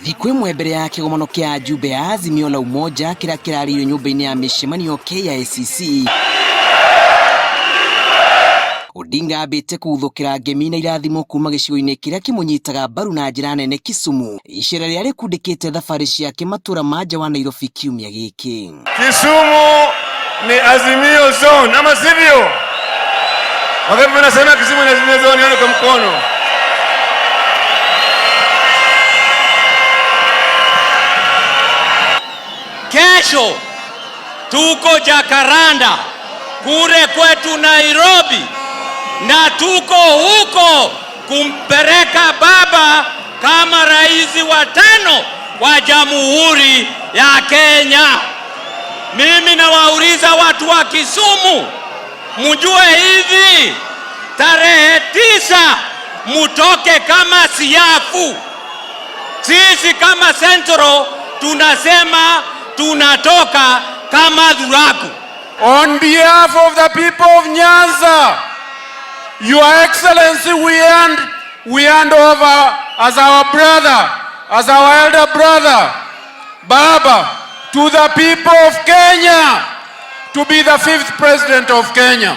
Thikũ ĩmwe mbere ya kĩgomano kĩa ajumbe a Azimio la Umoja kĩrĩa kĩrarĩrĩirio nyũmba-inĩ ya mĩcemanio KICC, Odinga ambĩte kũguthũkĩra ngemi na irathimo kuma gĩcigo-inĩ kĩrĩa kĩmũnyitaga mbaru na njĩra nene Kisumu, icera rĩrĩa rĩkundĩkĩte thabarĩ ciake matũra ma nja wa Nairobi kiumia gĩkĩ. Kisumu ni Azimio zone, ama sivyo? Wakati mnasema Kisumu ni Azimio zone, nione kwa mkono. Kesho tuko Jacaranda kule kwetu Nairobi, na tuko huko kumpeleka baba kama rais wa 5 wa Jamhuri ya Kenya. Mimi nawauliza watu wa Kisumu, mjue hivi, tarehe 9 mutoke kama siafu. Sisi kama Central tunasema tunatoka kama dhuraku. On behalf of the people of Nyanza, Your Excellency, we hand over as our brother, as our elder brother, Baba, to the people of Kenya to be the 5th president of Kenya.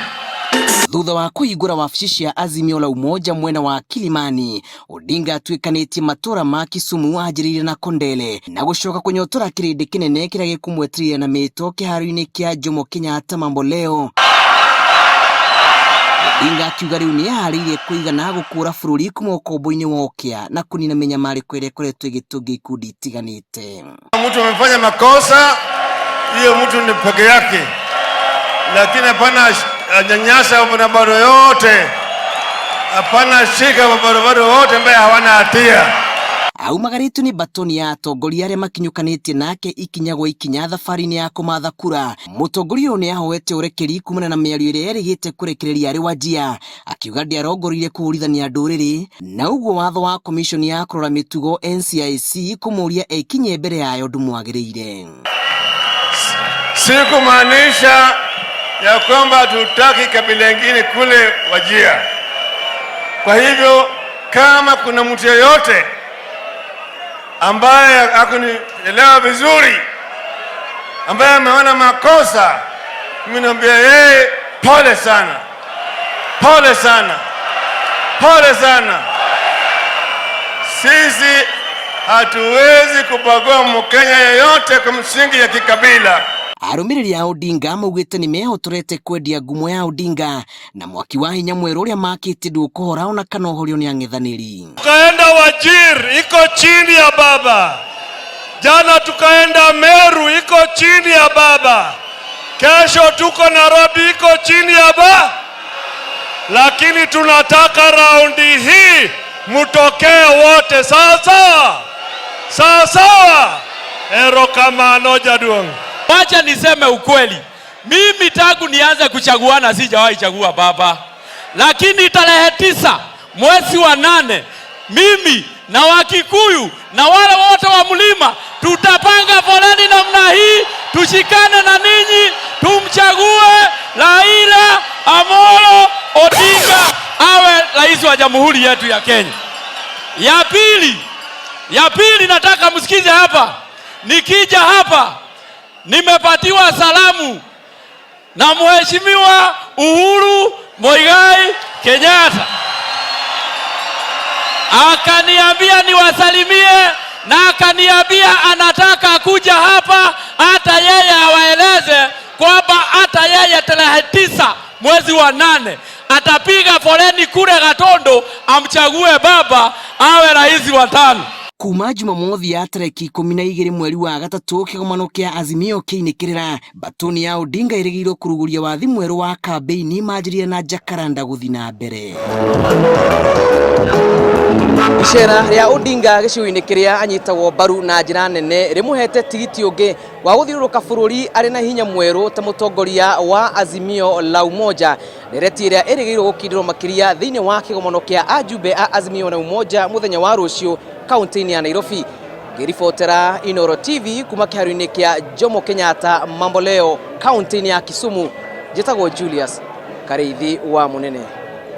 Thutha wa kũhingũra wabici cia Azimio la Umoja mwena wa Kilimani, Odinga atuĩkanĩtie matũra ma Kisumu anjĩrĩire na Kondele na gũcoka kũnyotora kĩrĩndĩ kĩnene kĩrĩa gĩkũmwetereire na mĩto kĩharo-inĩ kĩa Jomo Kenyatta Mamboleo. Odinga akiuga rĩu nĩeharĩirie kũigana gũkũra bũrũri kuma ũkombo-inĩ wa ũkĩa na kũnina mĩnyamaro ĩrĩa ĩkoretwo ĩgĩtũngia ikundi itiganĩte. Mtu amefanya makosa, hiyo mtu ni peke yake, lakini hapana nyanyasa barabara yote, hapana shika barabara yote ambaye hawana hatia. Aumagarĩtwo nĩ batoni ya atongoria arĩa makinyũkanĩtie nake ikinya gwa ikinya thabarĩ-inĩ ya kũmatha kura. Mũtongoria ũyũ nĩahoete ũrekeri kumana na mĩario ĩrĩa yerĩgĩte kũrekereria arĩ Wajir, akiuga ndĩarongoririe kũhũrithania ndũrĩrĩ, na ũguo watho wa komishoni ya kũrora mĩtugo NCIC kũmũria ekinye mbere yayo ndũmwagĩrĩire. Sikumaanisha ya kwamba tutaki kabila lingine kule Wajir. Kwa hivyo kama kuna mtu yeyote ambaye hakunielewa vizuri, ambaye ameona makosa, mimi naambia yeye pole sana. Pole sana. Pole sana. Sisi hatuwezi kubagua Mkenya yeyote kwa msingi ya kikabila. Arũmĩrĩri a Odinga maugĩte nĩmehotorete kwendia ngumo ya Odinga na mwaki wa hinya mwerũ ũrĩa makĩte ndũkũhora ona kana ũhorio nĩ ang'ethanĩri. Tukaenda Wajir, iko chini ya baba. Jana tukaenda Meru, iko chini ya baba. Kesho tuko Nairobi, iko chini ya baba. Lakini tunataka raundi hii mutokee wote sawa sawa. Erokamano jaduong. Wacha niseme ukweli, mimi tangu nianze kuchaguana sijawahi chagua baba, lakini tarehe 9 mwezi wa 8 mimi na Wakikuyu na wale wote wa mlima tutapanga foleni namna hii, tushikane na ninyi, tumchague Raila Amolo Odinga awe rais wa Jamhuri yetu ya Kenya. Ya pili nataka msikize hapa, nikija hapa nimepatiwa salamu na Mheshimiwa Uhuru Muigai Kenyatta. Akaniambia niwasalimie na akaniambia anataka kuja hapa hata yeye awaeleze kwamba hata yeye tarehe 9 mwezi wa 8 atapiga foleni kule Gatondo amchague baba awe rais wa 5. Kuma Jumamothi ya tarĩki 12 mweri wa gatatũ kĩgomano kĩa Azimio kĩinĩkĩrĩra, batoni ya Odinga ĩrĩgĩirwo kũrugũria wathi mwerũ wa kambĩini manjĩrĩire na Jacaranda gũthiĩ na mbere. Icera rĩa Odinga gĩcigo-inĩ kĩrĩa anyitagwo mbaru na njĩra nene rĩmũhete tigiti ũngĩ wa gũthiũrũrũka bũrũri arĩ na hinya mwerũ ta mũtongoria wa Azimio la Umoja, ndereti ĩrĩa ĩrĩgĩirwo gũkindĩrwo makĩria thĩinĩ wa kĩgomano kĩa ajumbe a Azimio la Umoja mũthenya wa rũciũ kaunti-inĩ ya Nairobi. Ngĩribotera Inooro TV kuma kĩharo-inĩ kĩa Jomo Kenyatta Mamboleo kaunti-inĩ ya Kisumu, njĩtagwo Julius Kareithi wa Munene.